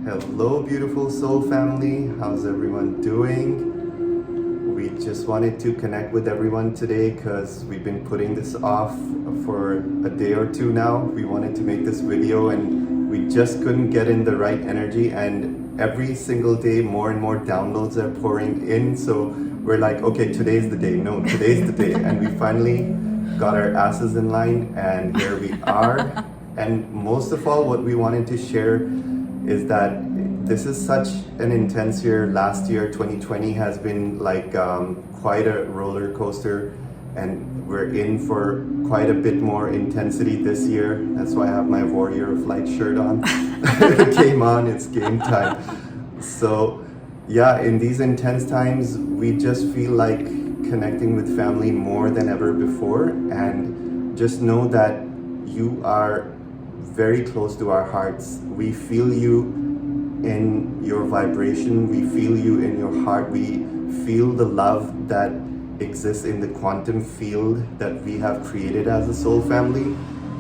Hello, beautiful soul family. How's everyone doing? We just wanted to connect with everyone today because we've been putting this off for a day or two now. We wanted to make this video and we just couldn't get in the right energy, and every single day more and more downloads are pouring in. So we're like, okay, today's the day. No, today's the day. And we finally got our asses in line and here we are. And most of all, what we wanted to share is that this is such an intense year. Last year, 2020, has been like quite a roller coaster, and we're in for quite a bit more intensity this year. That's why I have my Warrior of Light shirt on. Game on, it's game time. So yeah, in these intense times, we just feel like connecting with family more than ever before, and just know that you are very close to our hearts. We feel you in your vibration, we feel you in your heart, we feel the love that exists in the quantum field that we have created as a soul family.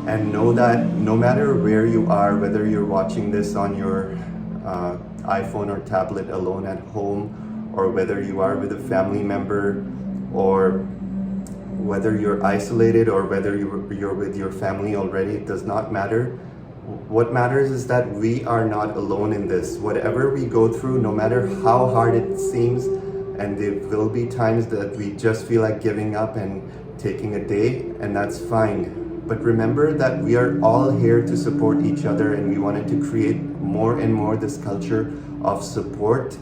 And know that no matter where you are, whether you're watching this on your iPhone or tablet alone at home, or whether you are with a family member, or whether you're isolated, or whether you're with your family already, it does not matter. What matters is that we are not alone in this. Whatever we go through, no matter how hard it seems, and there will be times that we just feel like giving up and taking a day, and that's fine. But remember that we are all here to support each other, and we wanted to create more and more this culture of support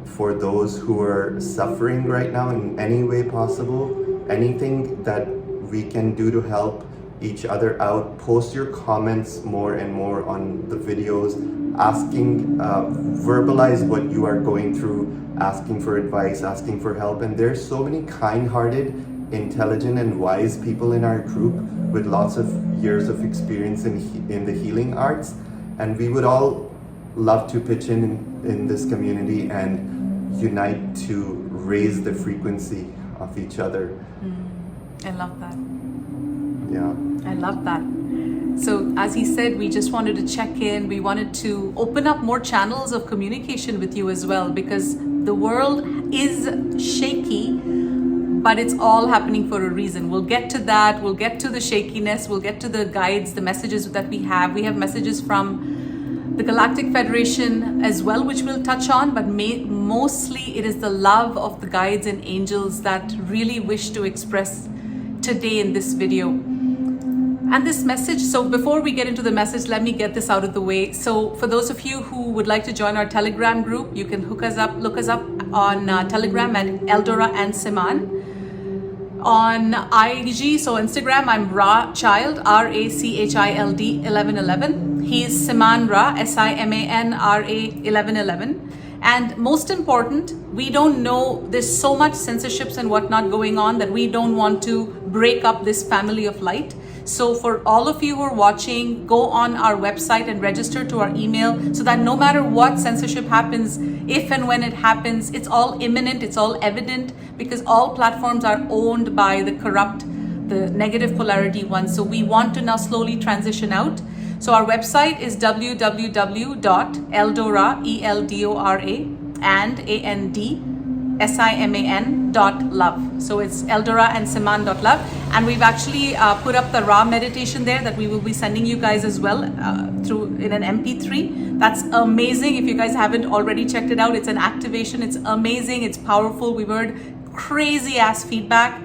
for those who are suffering right now in any way possible. Anything that we can do to help each other out. Post your comments more and more on the videos, asking, verbalize what you are going through, asking for advice, asking for help. And there's so many kind-hearted, intelligent and wise people in our group with lots of years of experience in the healing arts. And we would all love to pitch in this community and unite to raise the frequency of each other. I love that. Yeah. I love that. So as he said, we just wanted to check in. We wanted to open up more channels of communication with you as well, because the world is shaky, but it's all happening for a reason. We'll get to that. We'll get to the shakiness. We'll get to the guides, the messages that we have. We have messages from the Galactic Federation as well, which we'll touch on, but mostly it is the love of the guides and angels that really wish to express today in this video. And this message, so before we get into the message, let me get this out of the way. So for those of you who would like to join our Telegram group, you can look us up on Telegram at Eldora and Siman. On IG, so Instagram, I'm Ra Child, RACHILD 1111. He's Siman Ra, SIMANRA 1111. And most important, we don't know, there's so much censorships and whatnot going on that we don't want to break up this family of light. So for all of you who are watching, go on our website and register to our email so that no matter what censorship happens, if and when it happens, it's all imminent, it's all evident, because all platforms are owned by the corrupt, the negative polarity ones. So we want to now slowly transition out. So our website is www.eldora, ELDORA, and ANDSIMAN.love. So it's Eldora and Siman.love. And we've actually put up the Ra meditation there that we will be sending you guys as well through in an MP3. That's amazing. If you guys haven't already checked it out, it's an activation. It's amazing. It's powerful. We've heard crazy ass feedback.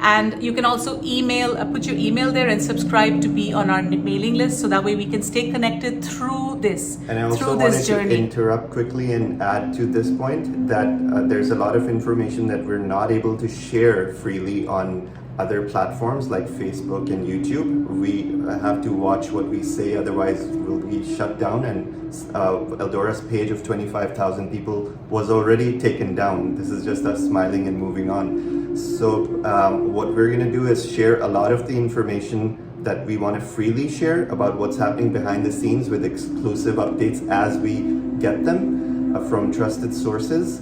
And you can also put your email there and subscribe to be on our mailing list, so that way we can stay connected through this, and I also wanted to interrupt quickly and add to this point that there's a lot of information that we're not able to share freely on other platforms like Facebook and YouTube. We have to watch what we say, otherwise we'll be shut down. And Eldora's page of 25,000 people was already taken down. This is just us smiling and moving on. So what we're gonna do is share a lot of the information that we want to freely share about what's happening behind the scenes, with exclusive updates as we get them from trusted sources.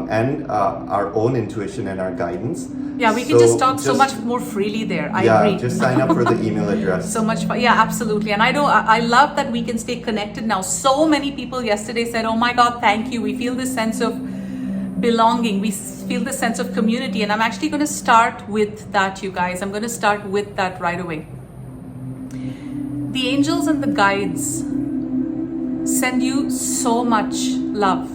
and our own intuition and our guidance. Yeah, we can just talk so much more freely there. I agree. Just sign up for the email address. So much fun. Yeah, absolutely. And I love that we can stay connected now. So many people yesterday said, oh my God, thank you. We feel this sense of belonging. We feel this sense of community. And I'm actually going to start with that, you guys. I'm going to start with that right away. The angels and the guides send you so much love.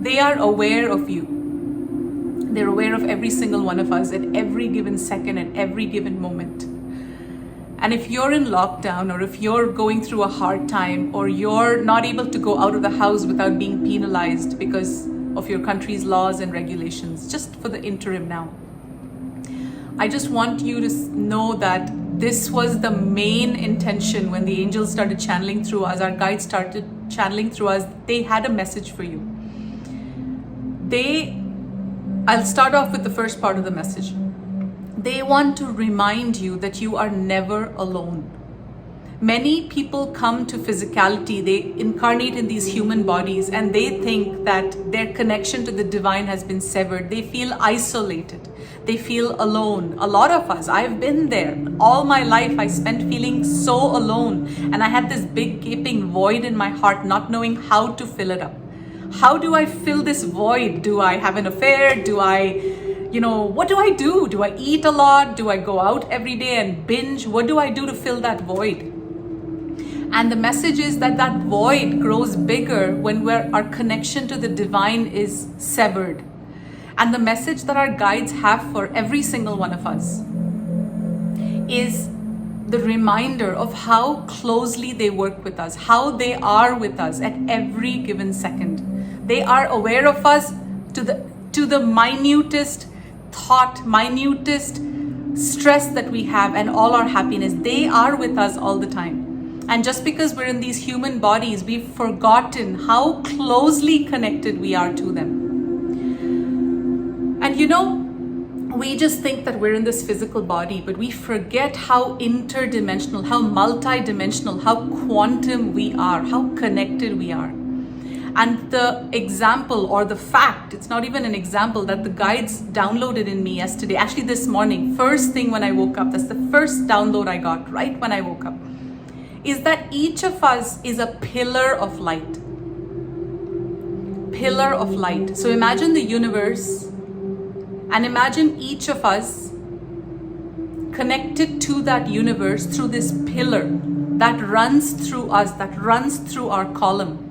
They are aware of you. They're aware of every single one of us at every given second, at every given moment. And if you're in lockdown, or if you're going through a hard time, or you're not able to go out of the house without being penalized because of your country's laws and regulations, just for the interim now, I just want you to know that this was the main intention when the angels started channeling through us, our guides started channeling through us. They had a message for you. I'll start off with the first part of the message. They want to remind you that you are never alone. Many people come to physicality, they incarnate in these human bodies, and they think that their connection to the divine has been severed. They feel isolated. They feel alone. A lot of us, I've been there. All my life I spent feeling so alone, and I had this big gaping void in my heart, not knowing how to fill it up. How do I fill this void? Do I have an affair? What do I do? Do I eat a lot? Do I go out every day and binge? What do I do to fill that void? And the message is that that void grows bigger when our connection to the divine is severed. And the message that our guides have for every single one of us is the reminder of how closely they work with us, how they are with us at every given second. They are aware of us to the minutest thought, minutest stress that we have, and all our happiness. They are with us all the time. And just because we're in these human bodies, we've forgotten how closely connected we are to them. And we just think that we're in this physical body, but we forget how interdimensional, how multidimensional, how quantum we are, how connected we are. And the example, or the fact, it's not even an example, that the guides downloaded in me yesterday, actually this morning, first thing when I woke up, that's the first download I got right when I woke up, is that each of us is a pillar of light. Pillar of light. So imagine the universe, and imagine each of us connected to that universe through this pillar that runs through us, that runs through our column.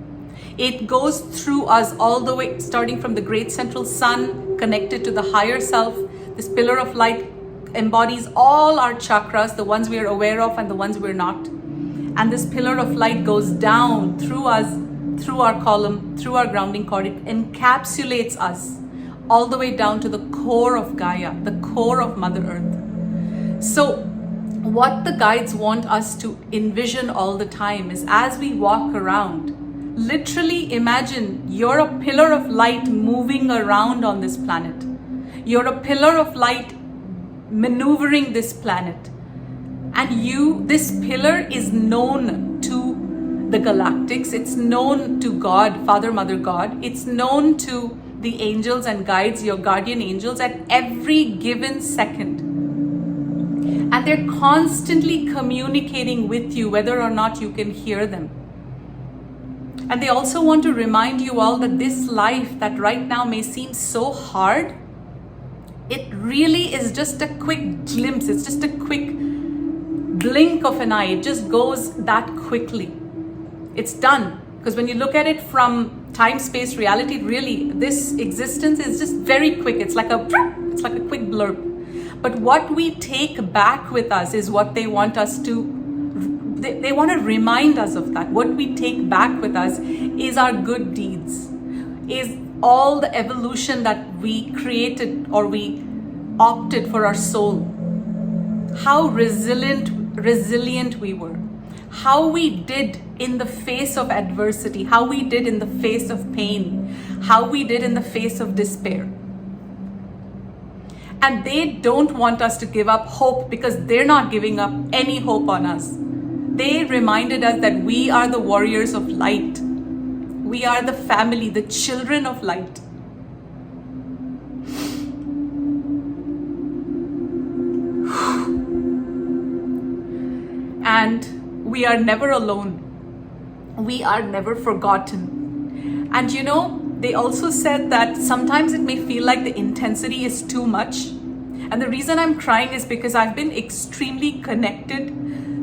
It goes through us all the way, starting from the great central sun, connected to the higher self. This pillar of light embodies all our chakras, the ones we are aware of and the ones we're not. And this pillar of light goes down through us, through our column, through our grounding cord. It encapsulates us all the way down to the core of Gaia, the core of Mother Earth. So what the guides want us to envision all the time is, as we walk around, literally imagine you're a pillar of light moving around on this planet. You're a pillar of light maneuvering this planet. And this pillar is known to the galactics. It's known to God, Father, Mother, God. It's known to the angels and guides, your guardian angels, at every given second. And they're constantly communicating with you, whether or not you can hear them. And they also want to remind you all that this life that right now may seem so hard, it really is just a quick glimpse. It's just a quick blink of an eye. It just goes that quickly. It's done. Because when you look at it from time, space, reality, really, this existence is just very quick. It's like a quick blurb. But what we take back with us is what they want us to. They want to remind us of that. What we take back with us is our good deeds, is all the evolution that we created or we opted for our soul. How resilient we were. How we did in the face of adversity. How we did in the face of pain. How we did in the face of despair. And they don't want us to give up hope, because they're not giving up any hope on us. They reminded us that we are the warriors of light. We are the family, the children of light. And we are never alone. We are never forgotten. And you know, they also said that sometimes it may feel like the intensity is too much. And the reason I'm crying is because I've been extremely connected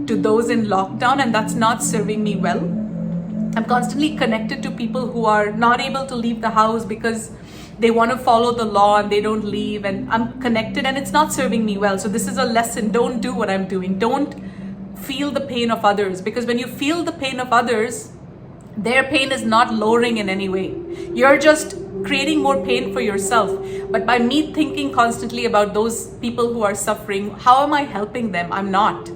to those in lockdown, and that's not serving me well. I'm constantly connected to people who are not able to leave the house because they want to follow the law and they don't leave, and I'm connected and it's not serving me well. So this is a lesson. Don't do what I'm doing. Don't feel the pain of others, because when you feel the pain of others, their pain is not lowering in any way. You're just creating more pain for yourself. But by me thinking constantly about those people who are suffering, how am I helping them? I'm not.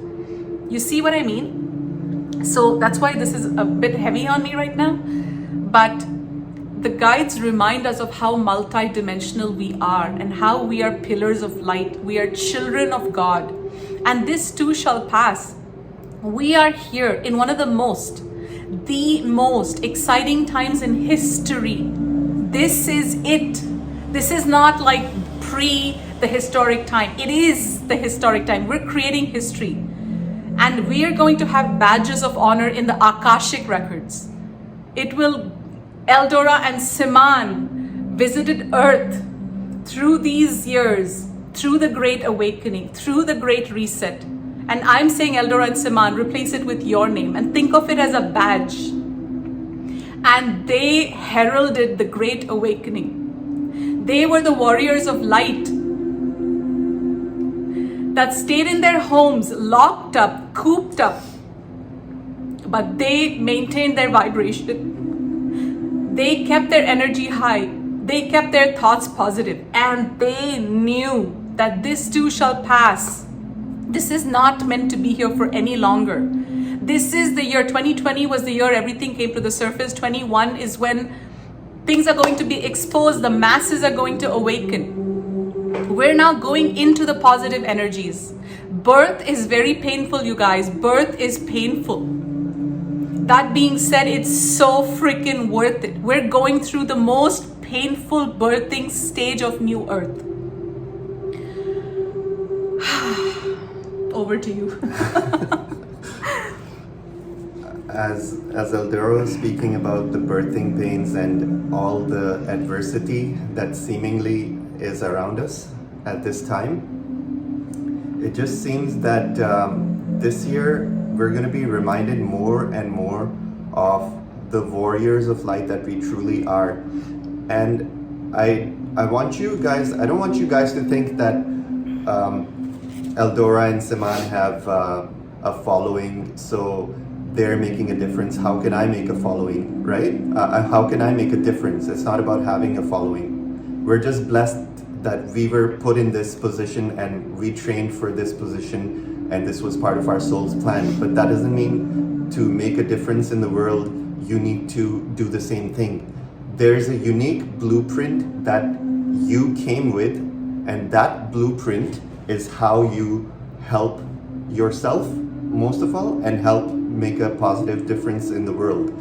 You see what I mean? So that's why this is a bit heavy on me right now. But the guides remind us of how multidimensional we are and how we are pillars of light. We are children of God. And this too shall pass. We are here in one of the most exciting times in history. This is it. This is not like the historic time. It is the historic time. We're creating history. And we are going to have badges of honor in the Akashic records. Eldora and Siman visited Earth through these years, through the Great Awakening, through the Great Reset. And I'm saying Eldora and Siman, replace it with your name and think of it as a badge. And they heralded the Great Awakening. They were the warriors of light that stayed in their homes, locked up, cooped up. But they maintained their vibration. They kept their energy high. They kept their thoughts positive. And they knew that this too shall pass. This is not meant to be here for any longer. This is the year 2020 was the year everything came to the surface. 21 is when things are going to be exposed. The masses are going to awaken. We're now going into the positive energies. Birth is very painful, you guys. Birth is painful. That being said, it's so freaking worth it. We're going through the most painful birthing stage of New Earth. Over to you. As Eldora was speaking about the birthing pains and all the adversity that seemingly is around us at this time, it just seems that this year we're going to be reminded more and more of the warriors of light that we truly are. And I want you guys, I don't want you guys to think that Eldora and Siman have a following, so they're making a difference. How can I make a following, right? How can I make a difference? It's not about having a following. We're just blessed that we were put in this position and we trained for this position, and this was part of our soul's plan. But that doesn't mean to make a difference in the world, you need to do the same thing. There's a unique blueprint that you came with, and that blueprint is how you help yourself, most of all, and help make a positive difference in the world.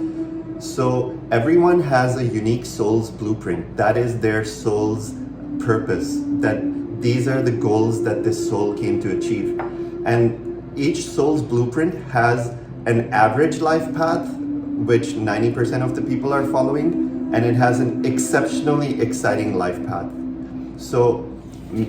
So everyone has a unique soul's blueprint. That is their soul's purpose, that these are the goals that this soul came to achieve. And each soul's blueprint has an average life path, which 90% of the people are following, and it has an exceptionally exciting life path. So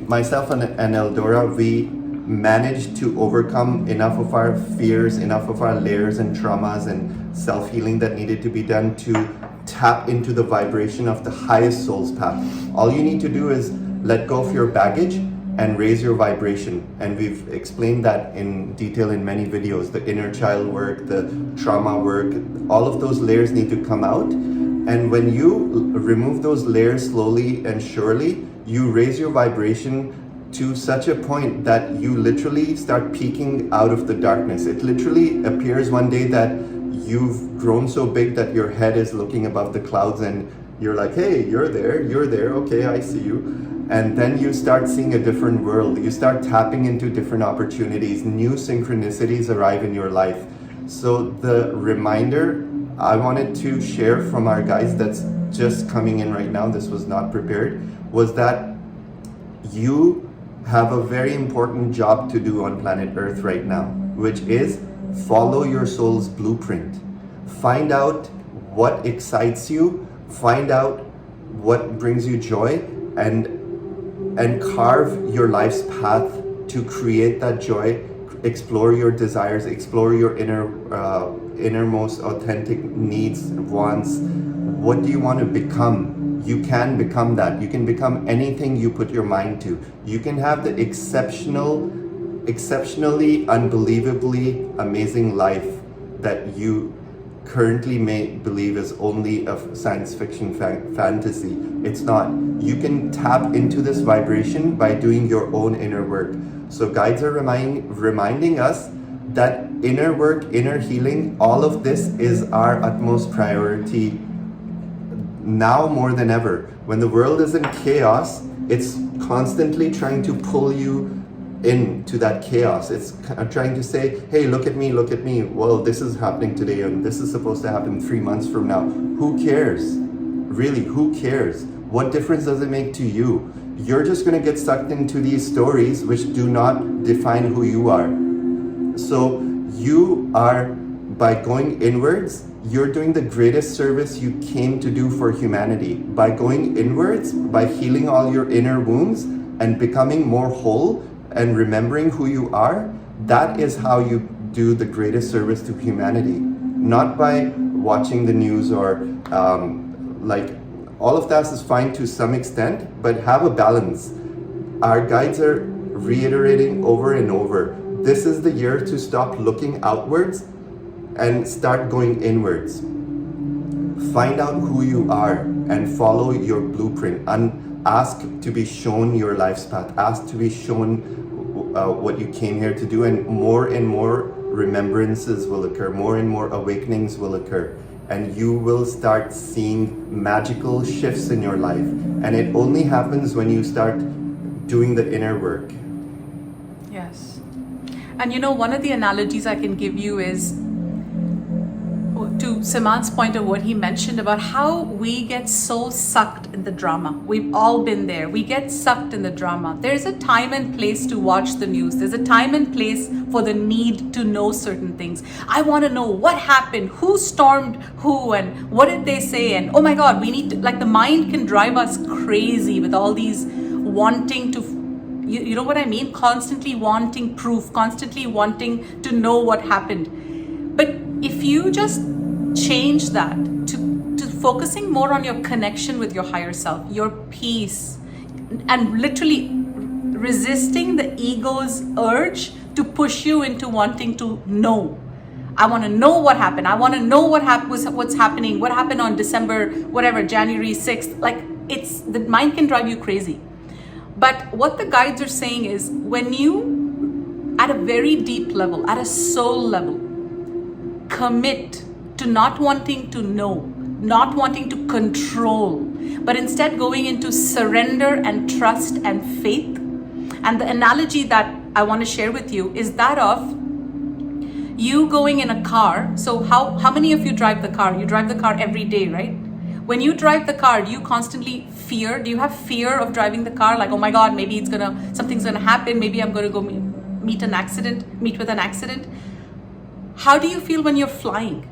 myself and Eldora, we managed to overcome enough of our fears, enough of our layers and traumas and self-healing that needed to be done to tap into the vibration of the highest soul's path. All you need to do is let go of your baggage and raise your vibration. And we've explained that in detail in many videos. The inner child work, the trauma work, all of those layers need to come out. And when you remove those layers slowly and surely, you raise your vibration to such a point that you literally start peeking out of the darkness. It literally appears one day that you've grown so big that your head is looking above the clouds and you're like, hey, you're there, okay, I see you. And then you start seeing a different world. You start tapping into different opportunities. New synchronicities arrive in your life. So the reminder I wanted to share from our guides that's just coming in right now, this was not prepared, was that you have a very important job to do on planet Earth right now, which is follow your soul's blueprint. Find out what excites you, find out what brings you joy, and carve your life's path to create that joy. Explore your desires, explore your innermost authentic needs, wants. What do you want to become? You can become that. You can become anything you put your mind to. You can have the exceptionally, unbelievably amazing life that you currently may believe is only a science fiction fantasy. It's not. You can tap into this vibration by doing your own inner work. So guides are reminding us that inner work, inner healing, all of this is our utmost priority now more than ever. When the world is in chaos, it's constantly trying to pull you into that chaos. It's trying to say, hey, look at me, look at me. Well, this is happening today and this is supposed to happen 3 months from now. Who cares? Really, who cares? What difference does it make to you? You're just going to get sucked into these stories which do not define who you are. So you are, by going inwards, you're doing the greatest service you came to do for humanity. By going inwards, by healing all your inner wounds and becoming more whole and remembering who you are, that is how you do the greatest service to humanity. Not by watching the news or all of that is fine to some extent, but have a balance. Our guides are reiterating over and over, this is the year to stop looking outwards and start going inwards. Find out who you are and follow your blueprint, and ask to be shown your life's path, ask to be shown what you came here to do, and more remembrances will occur, more and more awakenings will occur. And you will start seeing magical shifts in your life. And it only happens when you start doing the inner work. Yes. And you know, one of the analogies I can give you is to Siman's point of what he mentioned about how we get so sucked in the drama. We've all been there. We get sucked in the drama. There's a time and place to watch the news. There's a time and place for the need to know certain things. I want to know what happened, who stormed who, and what did they say, and oh my God, we need to, like, the mind can drive us crazy with all these wanting to, you know what I mean? Constantly wanting proof, constantly wanting to know what happened. But if you just change that to focusing more on your connection with your higher self, your peace, and literally resisting the ego's urge to push you into wanting to know. I want to know what happened. I want to know what's happening, what happened on December, whatever, January 6th. Like, it's, the mind can drive you crazy. But what the guides are saying is, when you, at a very deep level, at a soul level, commit to not wanting to know, not wanting to control, but instead going into surrender and trust and faith. And the analogy that I want to share with you is that of you going in a car. So how many of you drive the car? You drive the car every day, right? When you drive the car, do you constantly fear? Do you have fear of driving the car? Like, oh my God, maybe something's gonna happen. Maybe I'm gonna go meet with an accident. How do you feel when you're flying?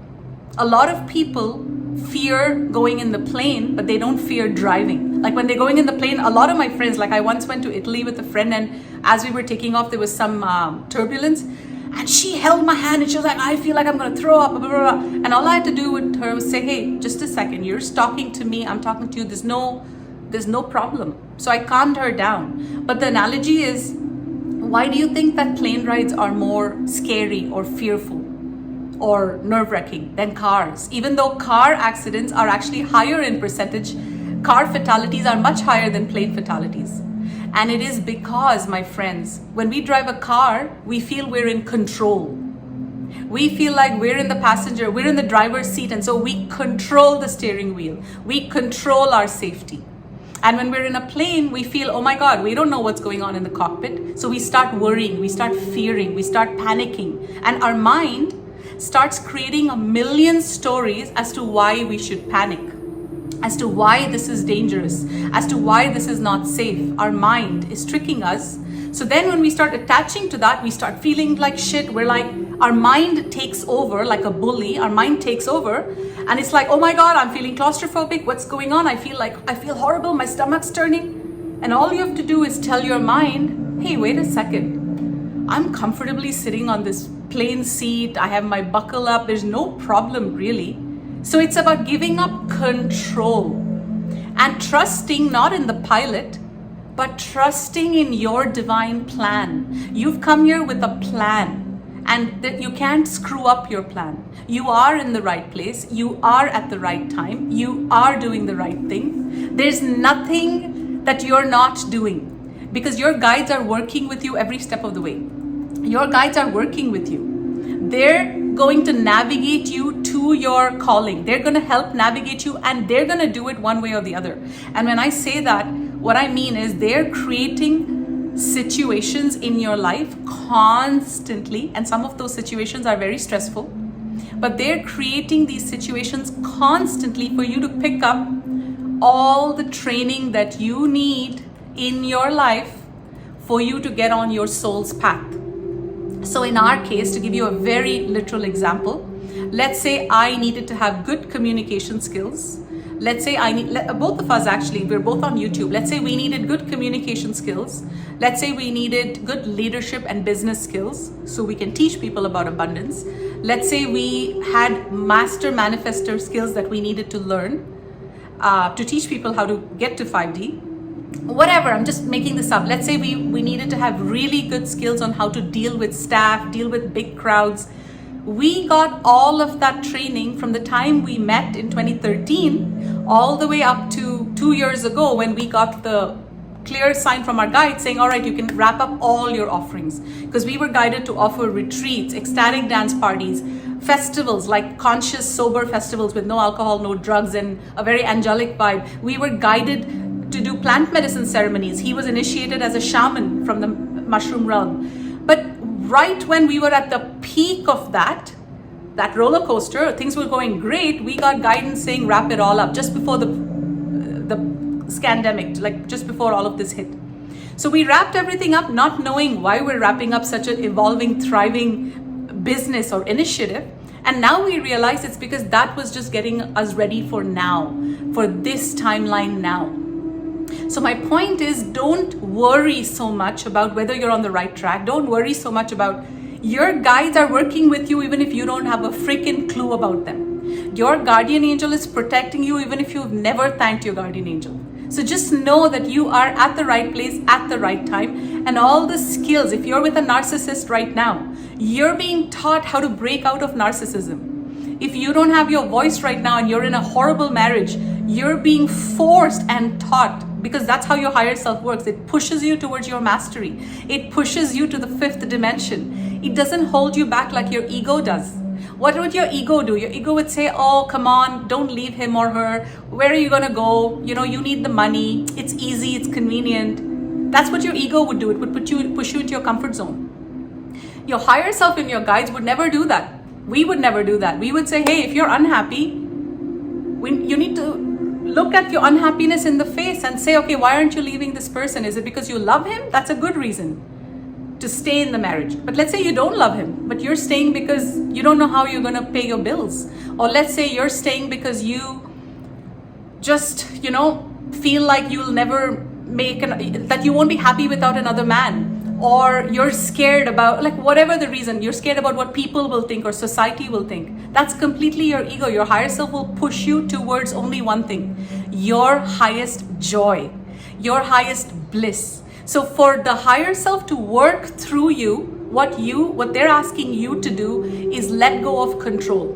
A lot of people fear going in the plane, but they don't fear driving. Like, when they're going in the plane, a lot of my friends, like I once went to Italy with a friend, and as we were taking off, there was some turbulence, and she held my hand and she was like, I feel like I'm gonna throw up, blah, blah, blah. And all I had to do with her was say, hey, just a second, you're talking to me, I'm talking to you, there's no problem. So I calmed her down. But the analogy is, why do you think that plane rides are more scary or fearful or nerve-wracking than cars? Even though car accidents are actually higher in percentage, car fatalities are much higher than plane fatalities. And it is because, my friends, when we drive a car, we feel we're in control. We feel like we're in the driver's seat, and so we control the steering wheel. We control our safety. And when we're in a plane, we feel, oh my God, we don't know what's going on in the cockpit. So we start worrying, we start fearing, we start panicking. And our mind starts creating a million stories as to why we should panic, as to why this is dangerous, as to why this is not safe. Our mind is tricking us. So then when we start attaching to that, we start feeling like shit. We're like, our mind takes over like a bully. Our mind takes over and it's like, oh my God, I'm feeling claustrophobic. What's going on? I feel horrible. My stomach's turning. And all you have to do is tell your mind, hey, wait a second. I'm comfortably sitting on this plain seat. I have my buckle up. There's no problem really. So it's about giving up control and trusting not in the pilot, but trusting in your divine plan. You've come here with a plan and that you can't screw up your plan. You are in the right place. You are at the right time. You are doing the right thing. There's nothing that you're not doing because your guides are working with you every step of the way. Your guides are working with you. They're going to navigate you to your calling. They're going to help navigate you and they're going to do it one way or the other. And when I say that, what I mean is they're creating situations in your life constantly, and some of those situations are very stressful, but they're creating these situations constantly for you to pick up all the training that you need in your life for you to get on your soul's path. So in our case, to give you a very literal example, let's say I needed to have good communication skills. Let's say both of us actually, we're both on YouTube. Let's say we needed good communication skills. Let's say we needed good leadership and business skills so we can teach people about abundance. Let's say we had master manifestor skills that we needed to learn to teach people how to get to 5D. Whatever, I'm just making this up. Let's say we needed to have really good skills on how to deal with staff, deal with big crowds. We got all of that training from the time we met in 2013 all the way up to 2 years ago when we got the clear sign from our guide saying, all right, you can wrap up all your offerings. Because we were guided to offer retreats, ecstatic dance parties, festivals like conscious, sober festivals with no alcohol, no drugs, and a very angelic vibe. We were guided to do plant medicine ceremonies. He was initiated as a shaman from the mushroom realm. But right when we were at the peak of that roller coaster, things were going great, we got guidance saying wrap it all up just before the scandemic, like just before all of this hit. So we wrapped everything up, not knowing why we're wrapping up such an evolving, thriving business or initiative. And now we realize it's because that was just getting us ready for now, for this timeline now. So my point is, don't worry so much about whether you're on the right track. Don't worry so much about your guides are working with you even if you don't have a freaking clue about them. Your guardian angel is protecting you even if you've never thanked your guardian angel. So just know that you are at the right place at the right time, and all the skills, if you're with a narcissist right now, you're being taught how to break out of narcissism. If you don't have your voice right now and you're in a horrible marriage, you're being forced and taught, because that's how your higher self works. It pushes you towards your mastery. It pushes you to the fifth dimension. It doesn't hold you back like your ego does. What would your ego do? Your ego would say, oh, come on, don't leave him or her. Where are you going to go? You know, you need the money. It's easy. It's convenient. That's what your ego would do. It would push you into your comfort zone. Your higher self and your guides would never do that. We would never do that. We would say, hey, if you're unhappy, you need to look at your unhappiness in the face and say, okay, why aren't you leaving this person? Is it because you love him? That's a good reason to stay in the marriage. But let's say you don't love him, but you're staying because you don't know how you're going to pay your bills. Or let's say you're staying because you just, feel like you'll never that you won't be happy without another man. Or you're scared about, like, whatever the reason, you're scared about what people will think or society will think. That's completely your ego. Your higher self will push you towards only one thing: your highest joy, your highest bliss. So for the higher self to work through you, what they're asking you to do is let go of control.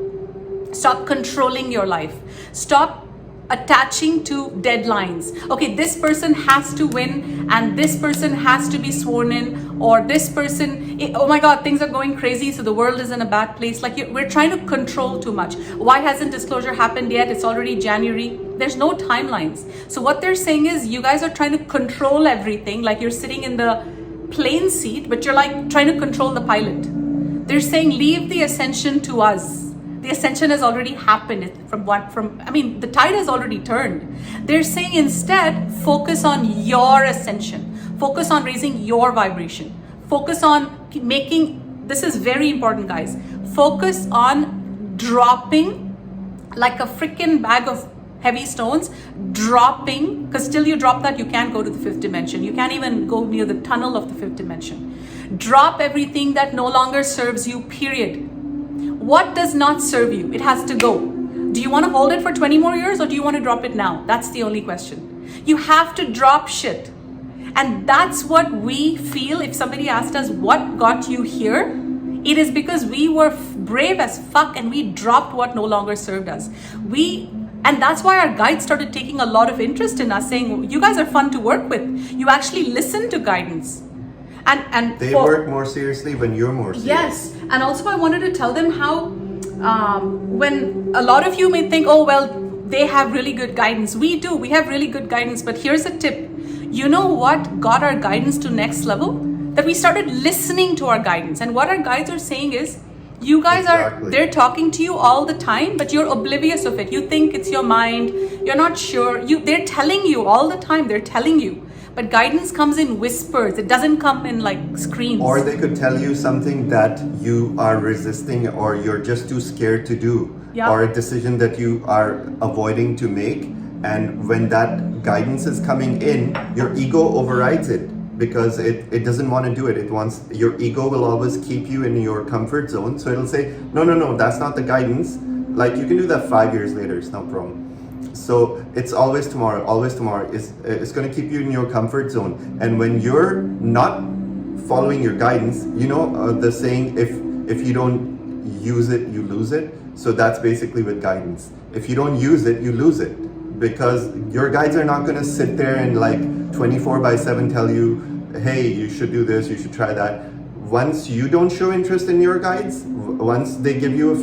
Stop controlling your life. Stop attaching to deadlines. Okay, this person has to win and this person has to be sworn in, or this person, oh my God, things are going crazy, so the world is in a bad place. Like, we're trying to control too much. Why hasn't disclosure happened yet? It's already January. There's no timelines. So what they're saying is you guys are trying to control everything. Like, you're sitting in the plane seat, but you're like trying to control the pilot. They're saying leave the ascension to us. The ascension has already happened. The tide has already turned. They're saying instead, focus on your ascension. Focus on raising your vibration. Focus on this is very important, guys. Focus on dropping like a freaking bag of heavy stones, dropping, because till you drop that, you can't go to the fifth dimension. You can't even go near the tunnel of the fifth dimension. Drop everything that no longer serves you, period. What does not serve you? It has to go. Do you want to hold it for 20 more years or do you want to drop it now? That's the only question. You have to drop shit. And that's what we feel. If somebody asked us what got you here, it is because we were brave as fuck and we dropped what no longer served us. And that's why our guides started taking a lot of interest in us, saying, you guys are fun to work with. You actually listen to guidance. And they work more seriously when you're more serious. Yes. And also I wanted to tell them how when a lot of you may think, oh, well, they have really good guidance. We do. We have really good guidance. But here's a tip. You know what got our guidance to next level? That we started listening to our guidance. And what our guides are saying is, you guys they're talking to you all the time, but you're oblivious of it. You think it's your mind. You're not sure. They're telling you all the time. They're telling you. But guidance comes in whispers. It doesn't come in like screams. Or they could tell you something that you are resisting or you're just too scared to do. Yeah. Or a decision that you are avoiding to make. And when that guidance is coming in, your ego overrides it because it doesn't want to do it. Your ego will always keep you in your comfort zone. So it'll say, no, that's not the guidance. Like you can do that 5 years later, it's no problem. So it's always tomorrow. It's going to keep you in your comfort zone. And when you're not following your guidance, the saying, if you don't use it, you lose it. So that's basically with guidance. If you don't use it, you lose it. Because your guides are not going to sit there and like 24/7 tell you, hey, you should do this, you should try that. Once you don't show interest in your guides, once they give you a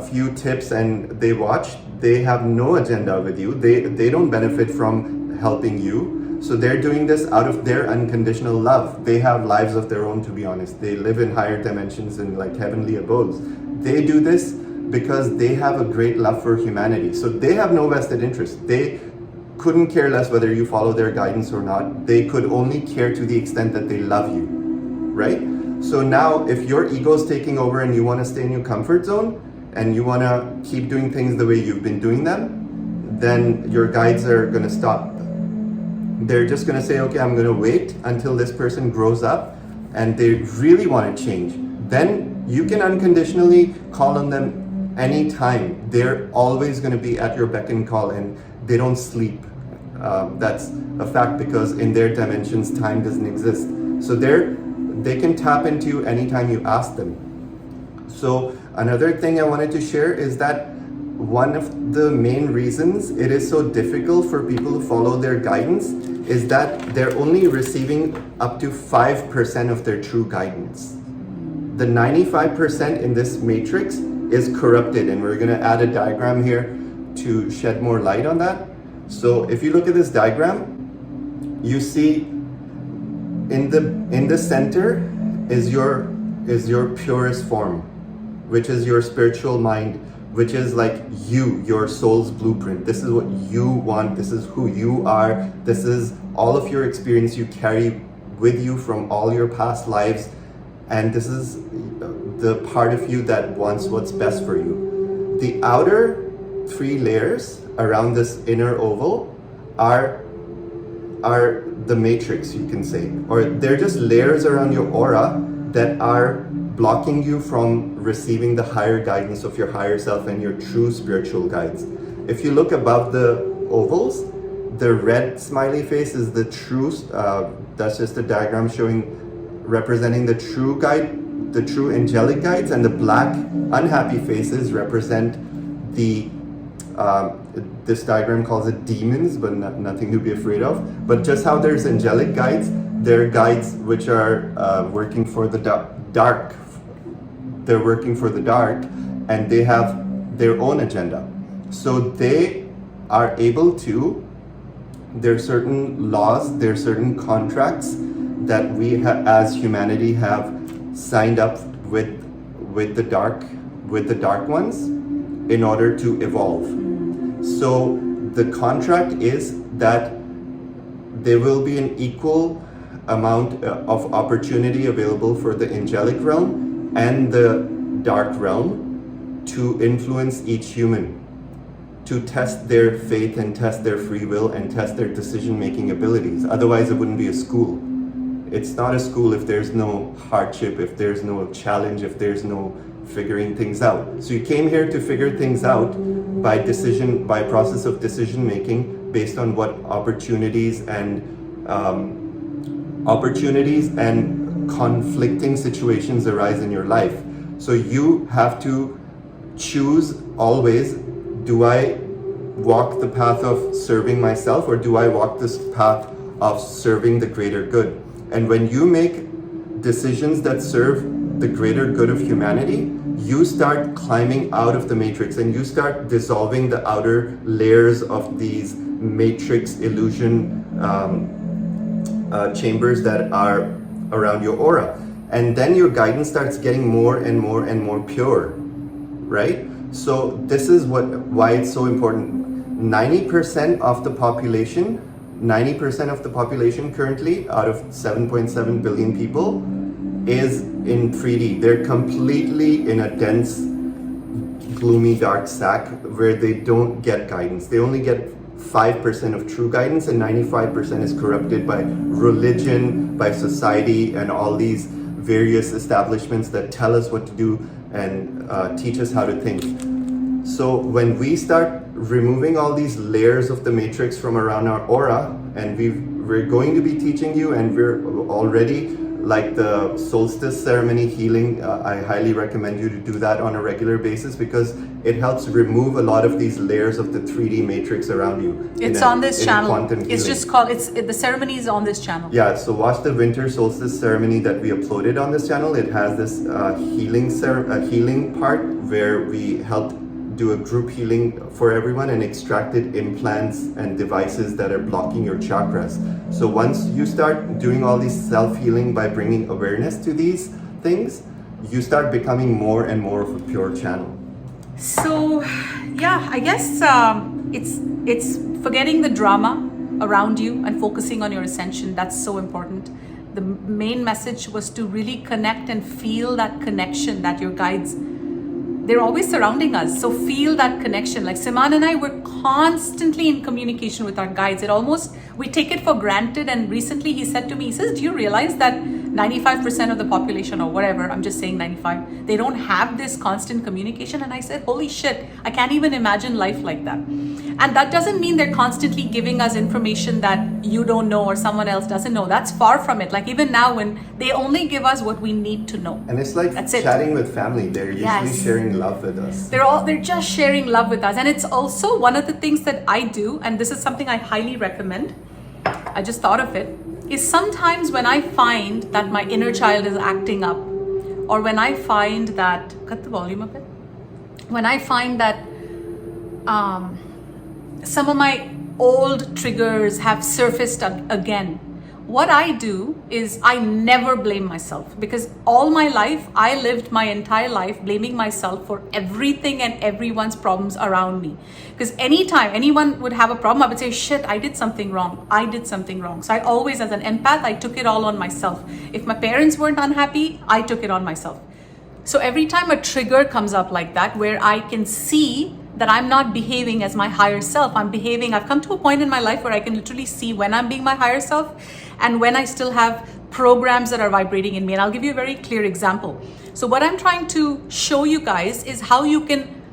few tips and they watch, they have no agenda with you. They don't benefit from helping you. So they're doing this out of their unconditional love. They have lives of their own, to be honest. They live in higher dimensions and like heavenly abodes. They do this because they have a great love for humanity. So they have no vested interest. They couldn't care less whether you follow their guidance or not. They could only care to the extent that they love you, right? So now if your ego is taking over and you want to stay in your comfort zone and you want to keep doing things the way you've been doing them, then your guides are going to stop. They're just going to say, okay, I'm going to wait until this person grows up and they really want to change. Then you can unconditionally call on them anytime. They're always going to be at your beck and call, and they don't sleep. That's a fact because in their dimensions, time doesn't exist. So they can tap into you anytime you ask them. So another thing I wanted to share is that one of the main reasons it is so difficult for people to follow their guidance is that they're only receiving up to 5% of their true guidance. The 95% in this matrix is corrupted, and we're going to add a diagram here to shed more light on that. So if you look at this diagram, you see in the center is your purest form, which is your spiritual mind, which is like your soul's blueprint. This is what you want. This is who you are. This is all of your experience you carry with you from all your past lives. And this is the part of you that wants what's best for you. The outer 3 layers around this inner oval are the matrix, you can say, or they're just layers around your aura that are blocking you from receiving the higher guidance of your higher self and your true spiritual guides. If you look above the ovals, the red smiley face is the true, that's just a diagram representing the true guide, the true angelic guides, and the black unhappy faces represent the this diagram calls it demons, but nothing to be afraid of. But just how there's angelic guides, there are guides which are working for the dark. They're working for the dark, and they have their own agenda. So they are able to, there are certain laws, there are certain contracts that we as humanity have signed up with the dark ones in order to evolve. So the contract is that there will be an equal amount of opportunity available for the angelic realm and the dark realm to influence each human, to test their faith and test their free will and test their decision-making abilities. Otherwise, it wouldn't be a school. It's not a school if there's no hardship, if there's no challenge, if there's no figuring things out. So you came here to figure things out by process of decision-making based on what opportunities and conflicting situations arise in your life. So you have to choose always, do I walk the path of serving myself or do I walk this path of serving the greater good? And when you make decisions that serve the greater good of humanity, you start climbing out of the matrix and you start dissolving the outer layers of these matrix illusion chambers that are around your aura. And then your guidance starts getting more and more and more pure, right? So this is why it's so important. 90% of the population currently, out of 7.7 billion people, is in 3D. They're completely in a dense, gloomy, dark sack where they don't get guidance. They only get 5% of true guidance, and 95% is corrupted by religion, by society, and all these various establishments that tell us what to do and teach us how to think. So when we start removing all these layers of the matrix from around our aura, and we're going to be teaching you, and we're already, like the solstice ceremony healing, I highly recommend you to do that on a regular basis because it helps remove a lot of these layers of the 3D matrix around you. It's on this channel. It's just called, the ceremony is on this channel. Yeah, so watch the winter solstice ceremony that we uploaded on this channel. It has this healing part where we helped do a group healing for everyone and extracted implants and devices that are blocking your chakras. So once you start doing all these self-healing by bringing awareness to these things, you start becoming more and more of a pure channel. So yeah, I guess it's forgetting the drama around you and focusing on your ascension. That's so important. The main message was to really connect and feel that connection that your guides, they're always surrounding us. So feel that connection. Like Siman and I were constantly in communication with our guides. We take it for granted. And recently he said to me, he says, do you realize that 95% of the population, or whatever, I'm just saying 95, they don't have this constant communication? And I said, holy shit, I can't even imagine life like that. And that doesn't mean they're constantly giving us information that you don't know or someone else doesn't know. That's far from it. Like even now, when they only give us what we need to know. And it's like chatting with family. They're usually sharing love with us. They're just sharing love with us. And it's also one of the things that I do, and this is something I highly recommend. I just thought of it, is sometimes when I find that my inner child is acting up, or when I find that, cut the volume a bit, when I find that some of my old triggers have surfaced again, what I do is I never blame myself, because all my life, I lived my entire life blaming myself for everything and everyone's problems around me. Because anytime anyone would have a problem, I would say, shit, I did something wrong. So I always, as an empath, I took it all on myself. If my parents weren't unhappy, I took it on myself. So every time a trigger comes up like that, where I can see that I'm not behaving as my higher self, I've come to a point in my life where I can literally see when I'm being my higher self and when I still have programs that are vibrating in me. And I'll give you a very clear example. So what I'm trying to show you guys is how you can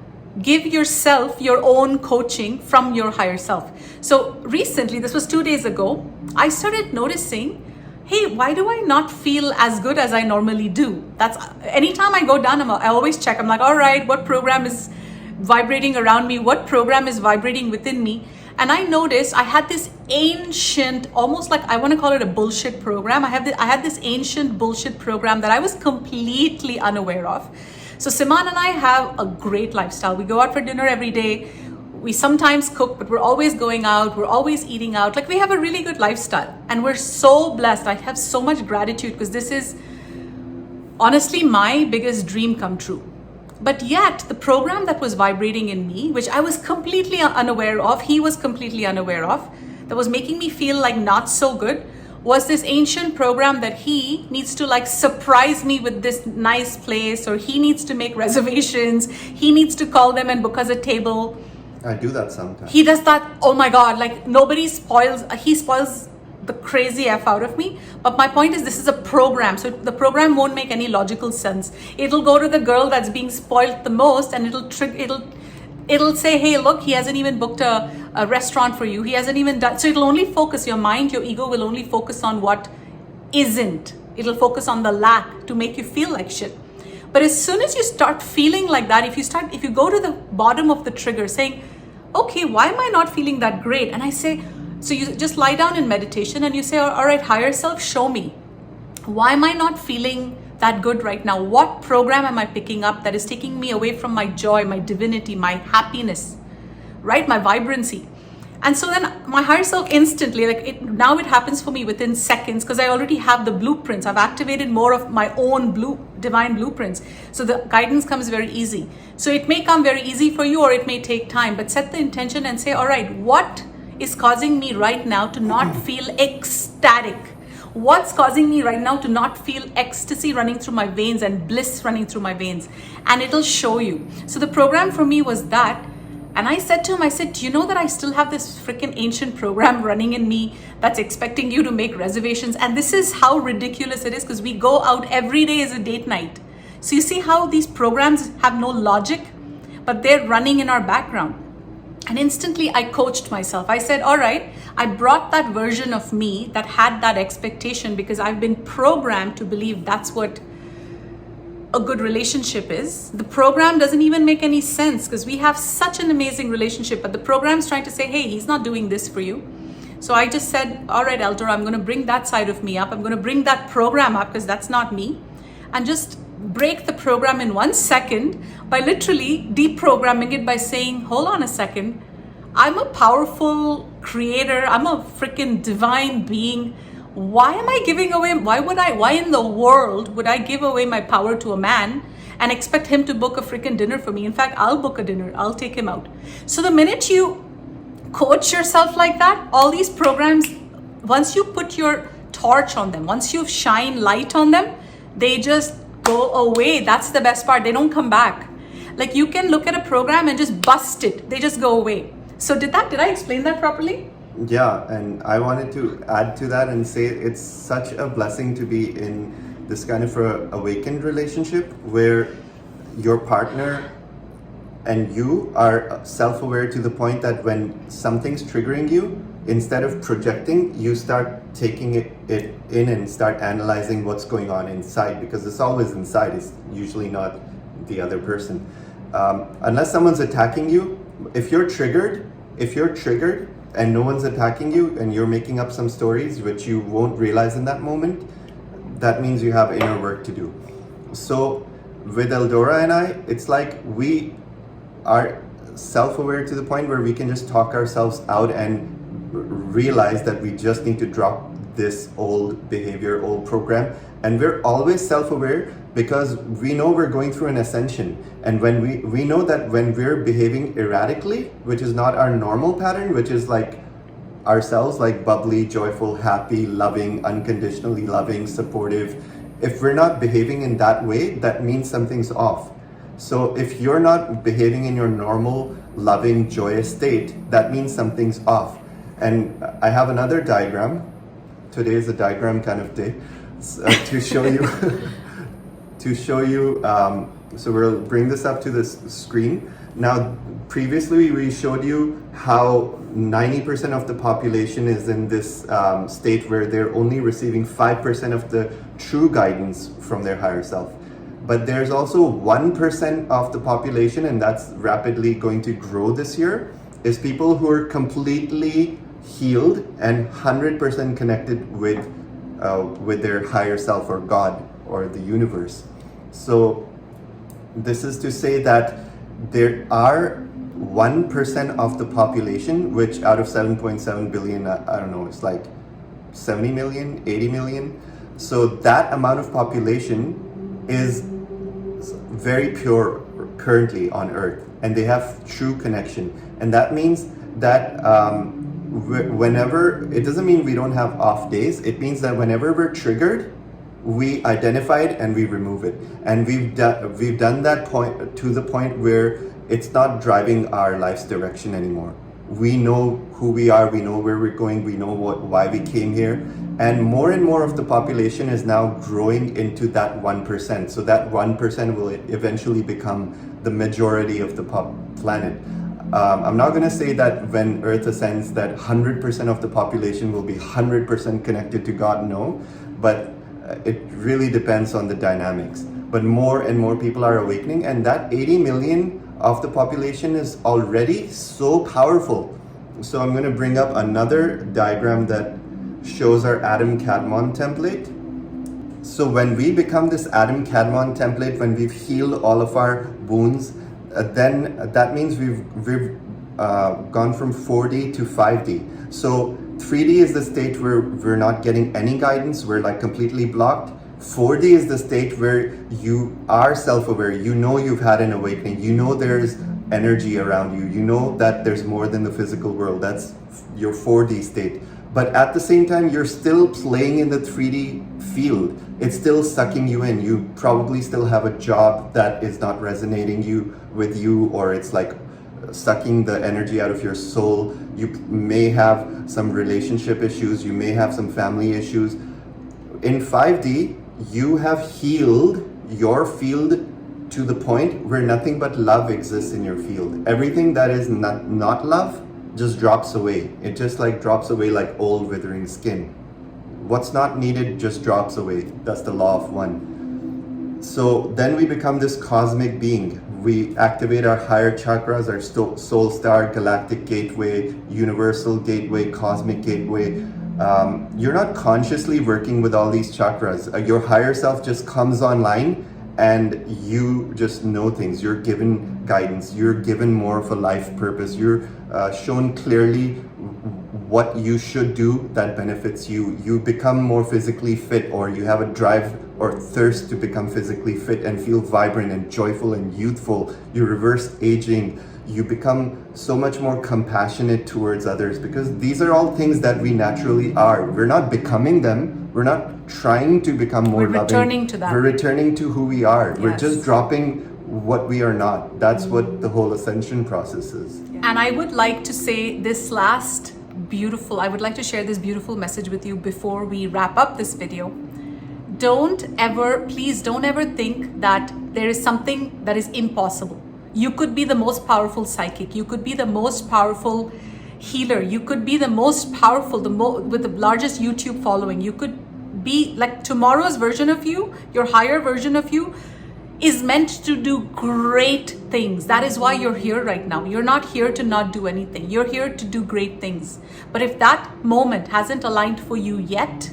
give yourself your own coaching from your higher self. So recently, this was 2 days ago, I started noticing, hey, why do I not feel as good as I normally do? That's anytime I go down, I always check. I'm like, all right, what program is vibrating around me? What program is vibrating within me? And I noticed I had this ancient, almost like I want to call it a bullshit program. I had this ancient bullshit program that I was completely unaware of. So Siman and I have a great lifestyle. We go out for dinner every day. We sometimes cook, but we're always going out. We're always eating out. Like we have a really good lifestyle and we're so blessed. I have so much gratitude because this is honestly my biggest dream come true. But yet the program that was vibrating in me, which I was completely unaware of, he was completely unaware of, that was making me feel like not so good, was this ancient program that he needs to like surprise me with this nice place, or he needs to make reservations, he needs to call them and book us a table. I do that sometimes. He does that. Oh my God, like nobody spoils, he spoils the crazy F out of me. But my point is, this is a program, so the program won't make any logical sense. It'll go to the girl that's being spoiled the most, and it'll say, hey, look, he hasn't even booked a restaurant for you. He hasn't even done, so it'll only focus, your mind, your ego will only focus on what isn't. It'll focus on the lack to make you feel like shit. But as soon as you start feeling like that, if you go to the bottom of the trigger saying, okay, why am I not feeling that great? And I say, so you just lie down in meditation and you say, all right, higher self, show me. Why am I not feeling that good right now? What program am I picking up that is taking me away from my joy, my divinity, my happiness, right? My vibrancy. And so then my higher self instantly, now it happens for me within seconds, because I already have the blueprints. I've activated more of my own divine blueprints. So the guidance comes very easy. So it may come very easy for you, or it may take time, but set the intention and say, all right, what is causing me right now to not feel ecstatic? What's causing me right now to not feel ecstasy running through my veins and bliss running through my veins? And it'll show you. So the program for me was that. And I said to him, I said, do you know that I still have this freaking ancient program running in me that's expecting you to make reservations? And this is how ridiculous it is, because we go out every day as a date night. So you see how these programs have no logic, but they're running in our background. And instantly I coached myself. I said, all right, I brought that version of me that had that expectation, because I've been programmed to believe that's what a good relationship is. The program doesn't even make any sense, because we have such an amazing relationship, but the program's trying to say, hey, he's not doing this for you. So I just said, all right, Eldora, I'm going to bring that side of me up. I'm going to bring that program up, because that's not me. And just break the program in 1 second by literally deprogramming it by saying, hold on a second, I'm a powerful creator. I'm a freaking divine being. Why am I giving away? Why in the world would I give away my power to a man and expect him to book a freaking dinner for me? In fact, I'll book a dinner. I'll take him out. So the minute you coach yourself like that, all these programs, once you put your torch on them, once you shine light on them, they just go away. That's the best part. They don't come back. Like, you can look at a program and just bust it. They just go away. So did I explain that properly? Yeah, and I wanted to add to that and say it's such a blessing to be in this kind of awakened relationship where your partner and you are self-aware to the point that when something's triggering you, instead of projecting, you start taking it in and start analyzing what's going on inside, because it's always inside. It's usually not the other person. Unless someone's attacking you, if you're triggered and no one's attacking you and you're making up some stories which you won't realize in that moment, that means you have inner work to do. So with Eldora and I, it's like we are self-aware to the point where we can just talk ourselves out and realize that we just need to drop this old behavior, old program. And we're always self-aware because we know we're going through an ascension. And when we know that when we're behaving erratically, which is not our normal pattern, which is like ourselves, like bubbly, joyful, happy, loving, unconditionally loving, supportive, if we're not behaving in that way, that means something's off. So if you're not behaving in your normal, loving, joyous state, that means something's off. And I have another diagram. Today is a diagram kind of day to show you. So we'll bring this up to this screen. Now, previously we showed you how 90% of the population is in this state where they're only receiving 5% of the true guidance from their higher self. But there's also 1% of the population, and that's rapidly going to grow this year, is people who are completely healed and 100% connected with their higher self or God or the universe. So this is to say that there are 1% of the population, which out of 7.7 billion, I don't know, it's like 70 million, 80 million. So that amount of population is very pure currently on earth, and they have true connection. And that means that whenever, it doesn't mean we don't have off days, it means that whenever we're triggered, we identify it and we remove it. And we've done that point to the point where it's not driving our life's direction anymore. We know who we are, we know where we're going, we know why we came here. And more of the population is now growing into that 1%. So that 1% will eventually become the majority of the planet. I'm not going to say that when Earth ascends that 100% of the population will be 100% connected to God, no. But it really depends on the dynamics. But more and more people are awakening, and that 80 million of the population is already so powerful. So I'm going to bring up another diagram that shows our Adam Katman template. So when we become this Adam Katman template, when we've healed all of our wounds, then that means we've gone from 4D to 5D. So 3D is the state where we're not getting any guidance, we're like completely blocked. 4D is the state where you are self-aware, you know you've had an awakening, you know there's energy around you, you know that there's more than the physical world. That's your 4D state. But at the same time, you're still playing in the 3D field. It's still sucking you in. You probably still have a job that is not resonating with you, or it's like sucking the energy out of your soul. You may have some relationship issues. You may have some family issues. In 5D, you have healed your field to the point where nothing but love exists in your field. Everything that is not love just drops away. It just like drops away like old withering skin. What's not needed just drops away. That's the law of one. So then we become this cosmic being. We activate our higher chakras, our soul star, galactic gateway, universal gateway, cosmic gateway. You're not consciously working with all these chakras. Your higher self just comes online and you just know things. You're given guidance. You're given more of a life purpose. You're shown clearly what you should do that benefits you. You become more physically fit, or you have a drive or thirst to become physically fit and feel vibrant and joyful and youthful. You reverse aging. You become so much more compassionate towards others, because these are all things that we naturally are. We're not becoming them. We're not trying to become more loving. We're returning to that. We're returning to who we are. Yes. We're just dropping what we are not. That's what the whole ascension process is. And I would like to say this I would like to share this beautiful message with you before we wrap up this video. Please don't ever think that there is something that is impossible. You could be the most powerful psychic. You could be the most powerful healer. You could be the most powerful, with the largest YouTube following. You could be like tomorrow's version of you, your higher version of you is meant to do great things. That is why you're here right now. You're not here to not do anything. You're here to do great things. But if that moment hasn't aligned for you yet,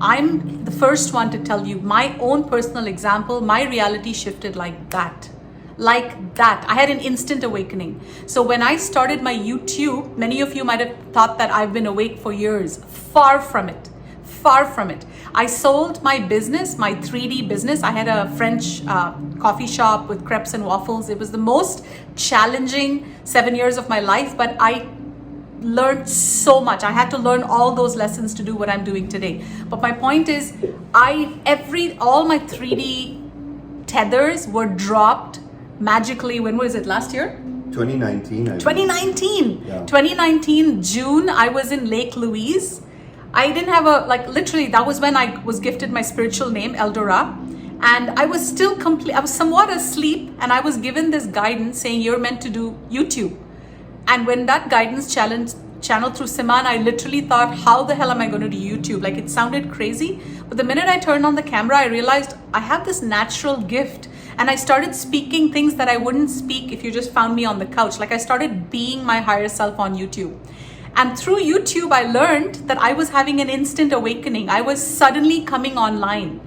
I'm the first one to tell you my own personal example. My reality shifted like that. I had an instant awakening. So when I started my YouTube, many of you might have thought that I've been awake for years. Far from it. I sold my business, my 3D business. I had a French coffee shop with crepes and waffles. It was the most challenging 7 years of my life, but I learned so much. I had to learn all those lessons to do what I'm doing today. But my point is, all my 3D tethers were dropped magically. When was it? Last year? 2019. 2019. Yeah. 2019 June. I was in Lake Louise. I didn't have literally that was when I was gifted my spiritual name, Eldora. And I was still I was somewhat asleep, and I was given this guidance saying you're meant to do YouTube. And when that guidance channeled through Siman, I literally thought, how the hell am I going to do YouTube? Like, it sounded crazy. But the minute I turned on the camera, I realized I have this natural gift. And I started speaking things that I wouldn't speak if you just found me on the couch. Like, I started being my higher self on YouTube. And through YouTube, I learned that I was having an instant awakening. I was suddenly coming online.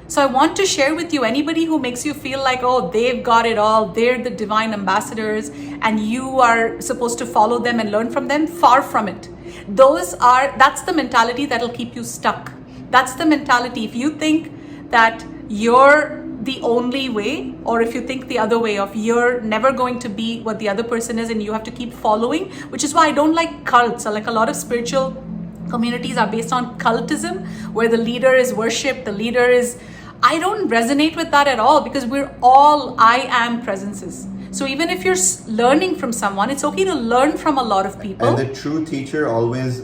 So I want to share with you, anybody who makes you feel like, oh, they've got it all, they're the divine ambassadors, and you are supposed to follow them and learn from them. Far from it. That's the mentality that'll keep you stuck. That's the mentality. If you think that you're the only way, or if you think the other way of you're never going to be what the other person is and you have to keep following, which is why I don't like cults. Like a lot of spiritual communities are based on cultism, where the leader is worshipped, the leader is... I don't resonate with that at all, because we're all I am presences. So even if you're learning from someone, it's okay to learn from a lot of people. And the true teacher always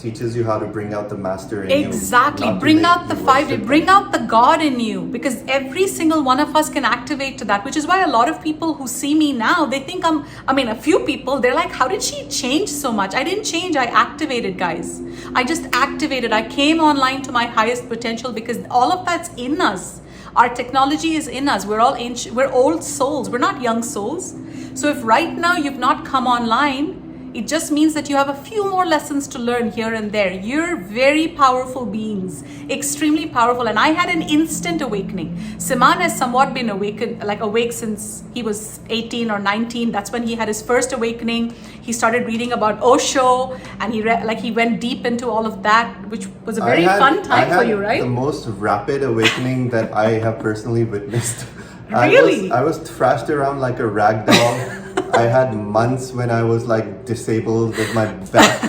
teaches you how to bring out the master in you. Exactly. Bring out the 5D, bring out the God in you, because every single one of us can activate to that, which is why a lot of people who see me now, they think a few people, they're like, how did she change so much? I didn't change. I activated, guys. I just activated. I came online to my highest potential, because all of that's in us. Our technology is in us. We're all ancient. We're old souls. We're not young souls. So if right now you've not come online, it just means that you have a few more lessons to learn here and there. You're very powerful beings, extremely powerful. And I had an instant awakening. Siman has somewhat been awake since he was 18 or 19. That's when he had his first awakening. He started reading about Osho, and he went deep into all of that, which was a very fun time for you, right? The most rapid awakening that I have personally witnessed. Really? I was thrashed around like a rag doll. I had months when I was like disabled, with my back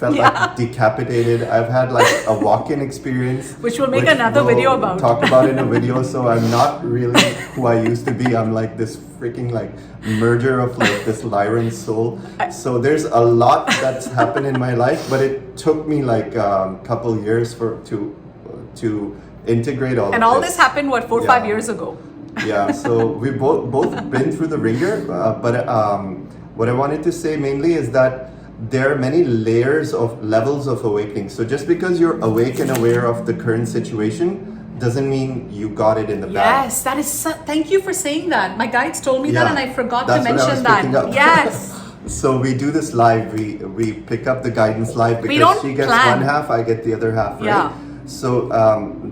felt like decapitated. I've had like a walk-in experience, which we'll make another video about. Talk about in a video. So I'm not really who I used to be. I'm like this freaking like merger of like this Lyran soul. So there's a lot that's happened in my life, but it took me like a couple years to integrate all of this. And all this happened 4 or 5 years ago. Yeah, so we've both been through the ringer, but what I wanted to say mainly is that there are many layers of levels of awakening. So just because you're awake and aware of the current situation doesn't mean you got it in the bag. Yes, that is. Thank you for saying that. My guides told me that, and I forgot to mention that. Yes. So we do this live. We pick up the guidance live, because she gets one half, I get the other half, right? Yeah. So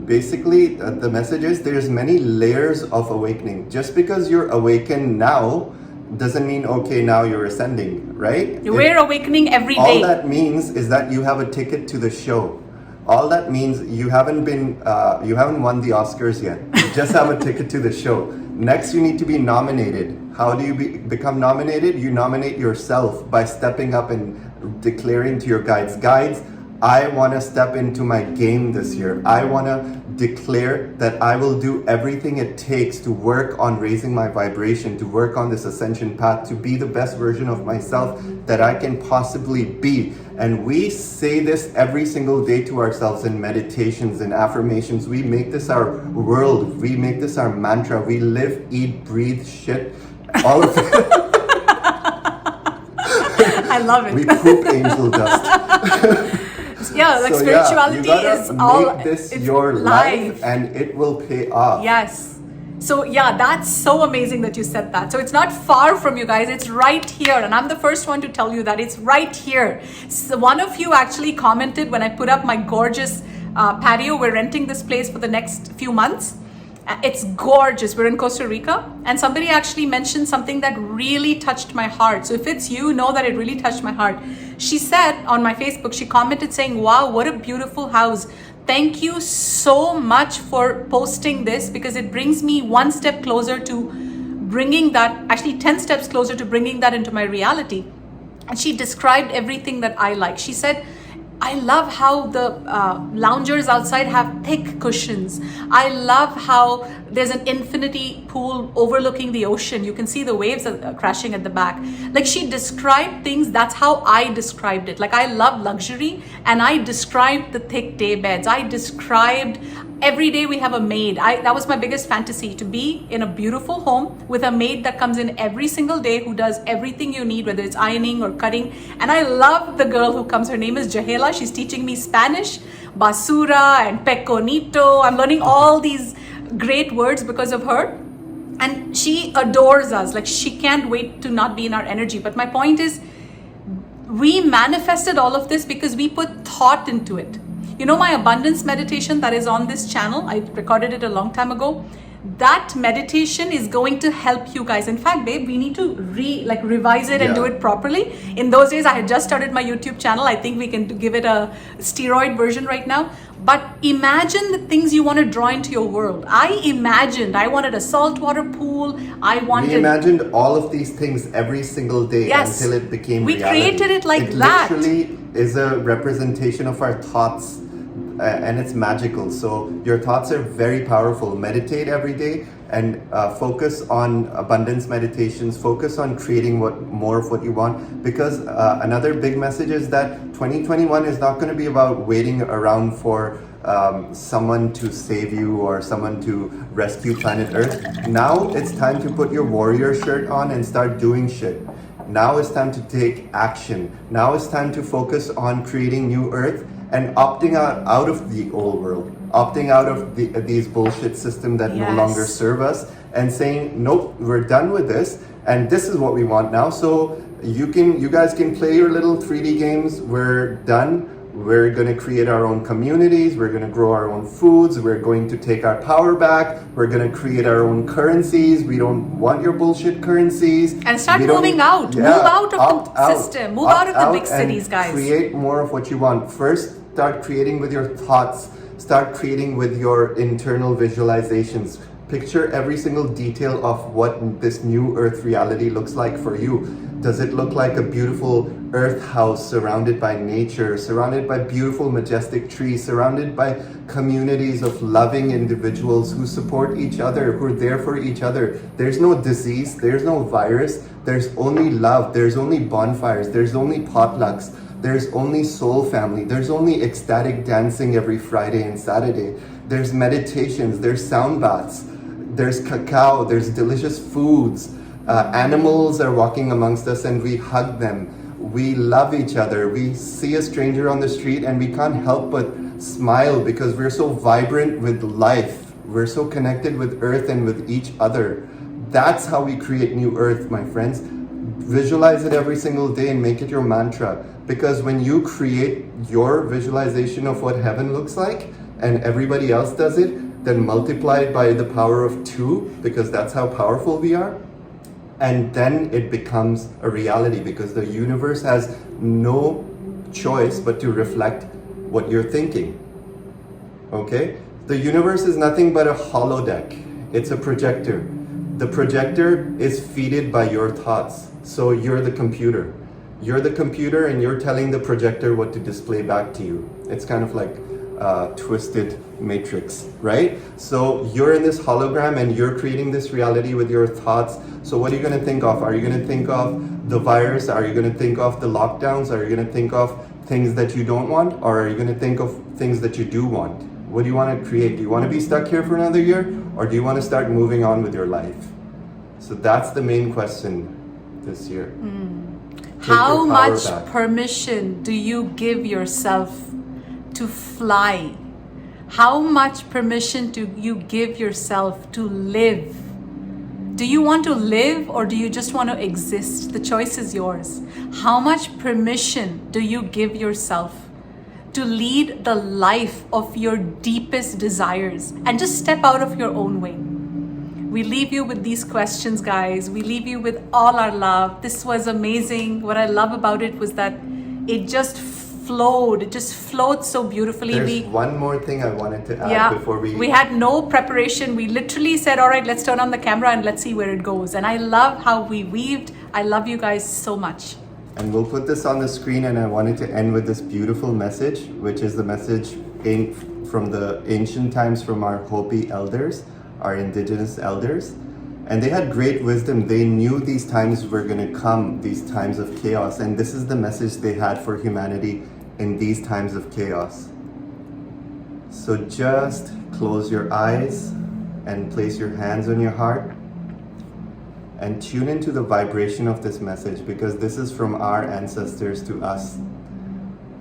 basically, the message is there's many layers of awakening. Just because you're awakened now doesn't mean, okay, now you're ascending, right? We're awakening every day. All that means is that you have a ticket to the show. All that means you haven't won the Oscars yet. You just have a ticket to the show. Next, you need to be nominated. How do you become nominated? You nominate yourself by stepping up and declaring to your guides, I want to step into my game this year. I want to declare that I will do everything it takes to work on raising my vibration, to work on this ascension path, to be the best version of myself that I can possibly be. And we say this every single day to ourselves in meditations and affirmations. We make this our world. We make this our mantra. We live, eat, breathe, shit, all of it. I love it. We poop angel dust. Yeah, like spirituality is all. Make this your life, and it will pay off. Yes. So yeah, that's so amazing that you said that. So it's not far from you guys. It's right here, and I'm the first one to tell you that it's right here. So one of you actually commented when I put up my gorgeous patio. We're renting this place for the next few months. It's gorgeous. We're in Costa Rica, and somebody actually mentioned something that really touched my heart. So if it's you, know that it really touched my heart. She said on my Facebook, she commented saying, wow, what a beautiful house. Thank you so much for posting this, because it brings me one step closer to bringing that, actually 10 steps closer to bringing that into my reality. And she described everything that I like. She said, I love how the loungers outside have thick cushions. I love how there's an infinity pool overlooking the ocean. You can see the waves crashing at the back. Like, she described things, that's how I described it. Like, I love luxury, and I described the thick day beds. I described every day we have a maid. That was my biggest fantasy, to be in a beautiful home with a maid that comes in every single day, who does everything you need, whether it's ironing or cutting. And I love the girl who comes. Her name is Jahela. She's teaching me Spanish, basura and peconito. I'm learning all these great words because of her. And she adores us. Like, she can't wait to not be in our energy. But my point is, we manifested all of this because we put thought into it. You know, my abundance meditation that is on this channel, I recorded it a long time ago. that meditation is going to help you guys. In fact, babe, we need to revise it and do it properly. In those days, I had just started my YouTube channel. I think we can give it a steroid version right now. But imagine the things you want to draw into your world. I wanted a saltwater pool. We imagined all of these things every single day until it became reality. We created it like that. It literally is a representation of our thoughts, and it's magical. So your thoughts are very powerful. Meditate every day and focus on abundance meditations. Focus on creating more of what you want. Because another big message is that 2021 is not going to be about waiting around for someone to save you or someone to rescue planet Earth. Now it's time to put your warrior shirt on and start doing shit. Now it's time to take action. Now it's time to focus on creating new Earth and opting out of the old world, opting out of these bullshit system that no longer serve us, and saying, nope, we're done with this, and this is what we want now. So you guys can play your little 3D games. We're done. We're going to create our own communities. We're going to grow our own foods. We're going to take our power back. We're going to create our own currencies. We don't want your bullshit currencies. And start moving out. Move out of the system. Move out of the big cities, guys. Create more of what you want. First, start creating with your thoughts. Start creating with your internal visualizations. Picture every single detail of what this new Earth reality looks like for you. Does it look like a beautiful Earth house surrounded by nature, surrounded by beautiful, majestic trees, surrounded by communities of loving individuals who support each other, who are there for each other? There's no disease, there's no virus, there's only love, there's only bonfires, there's only potlucks, there's only soul family, there's only ecstatic dancing every Friday and Saturday, there's meditations, there's sound baths, there's cacao, there's delicious foods. Animals are walking amongst us and we hug them. We love each other. We see a stranger on the street and we can't help but smile because we're so vibrant with life. We're so connected with Earth and with each other. That's how we create new Earth, my friends. Visualize it every single day and make it your mantra. Because when you create your visualization of what heaven looks like and everybody else does it, then multiply it by the power of 2, because that's how powerful we are. And then it becomes a reality, because the universe has no choice but to reflect what you're thinking. Okay? The universe is nothing but a holodeck. It's a projector. The projector is fed by your thoughts. So you're the computer. You're the computer and you're telling the projector what to display back to you. It's kind of like twisted matrix, right? So you're in this hologram and you're creating this reality with your thoughts. So what are you going to think of? Are you going to think of the virus? Are you going to think of the lockdowns? Are you going to think of things that you don't want? Or are you going to think of things that you do want? What do you want to create? Do you want to be stuck here for another year? Or do you want to start moving on with your life? So that's the main question this year. How much permission do you give yourself to fly? How much permission do you give yourself to live? Do you want to live or do you just want to exist? The choice is yours. How much permission do you give yourself to lead the life of your deepest desires and just step out of your own way? We leave you with these questions, guys. We leave you with all our love. This was amazing. What I love about it was that it just flowed. It just flowed so beautifully. There's one more thing I wanted to add before we had no preparation. We literally said, all right, let's turn on the camera and let's see where it goes. And I love how we weaved. I love you guys so much. And we'll put this on the screen, and I wanted to end with this beautiful message, which is the message from the ancient times from our Hopi Elders, our indigenous elders. And they had great wisdom. They knew these times were going to come, these times of chaos. And this is the message they had for humanity in these times of chaos. So just close your eyes and place your hands on your heart and tune into the vibration of this message, because this is from our ancestors to us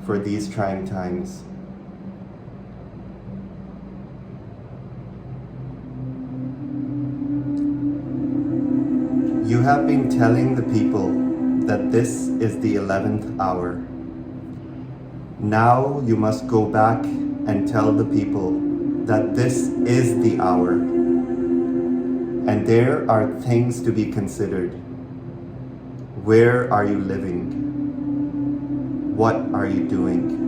for these trying times. You have been telling the people that this is the 11th hour. Now you must go back and tell the people that this is the hour. And there are things to be considered. Where are you living? What are you doing?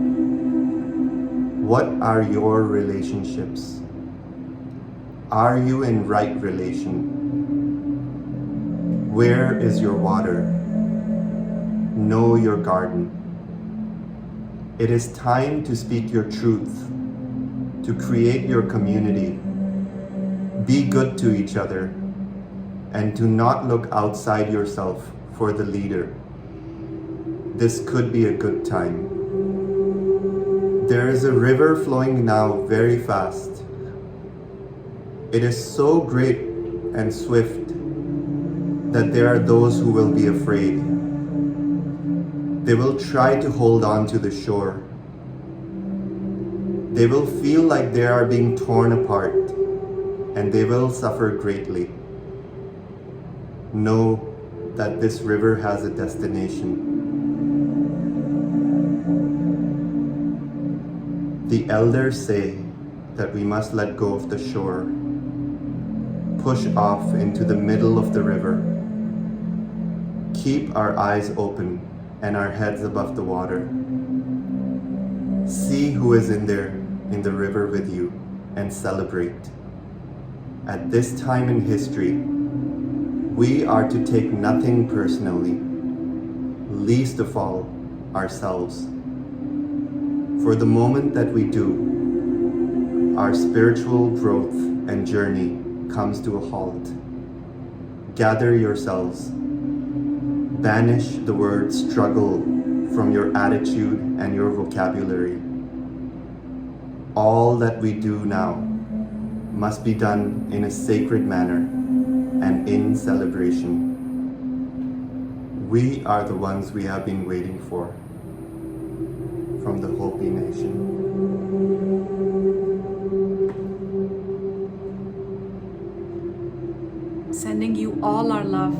What are your relationships? Are you in right relation? Where is your water? Know your garden. It is time to speak your truth, to create your community. Be good to each other, and do not look outside yourself for the leader. This could be a good time. There is a river flowing now very fast. It is so great and swift that there are those who will be afraid. They will try to hold on to the shore. They will feel like they are being torn apart, and they will suffer greatly. Know that this river has a destination. The elders say that we must let go of the shore, push off into the middle of the river, keep our eyes open and our heads above the water. See who is in there in the river with you and celebrate. At this time in history, we are to take nothing personally, least of all ourselves. For the moment that we do, our spiritual growth and journey comes to a halt. Gather yourselves. Banish the word struggle from your attitude and your vocabulary. All that we do now must be done in a sacred manner and in celebration. We are the ones we have been waiting for from the Hopi Nation. Sending you all our love.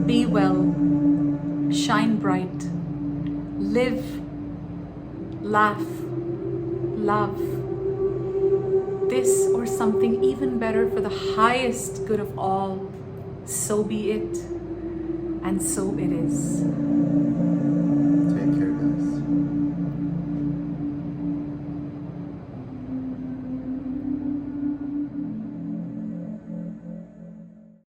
Be well, shine bright, live, laugh, love. This or something even better for the highest good of all. So be it, and so it is.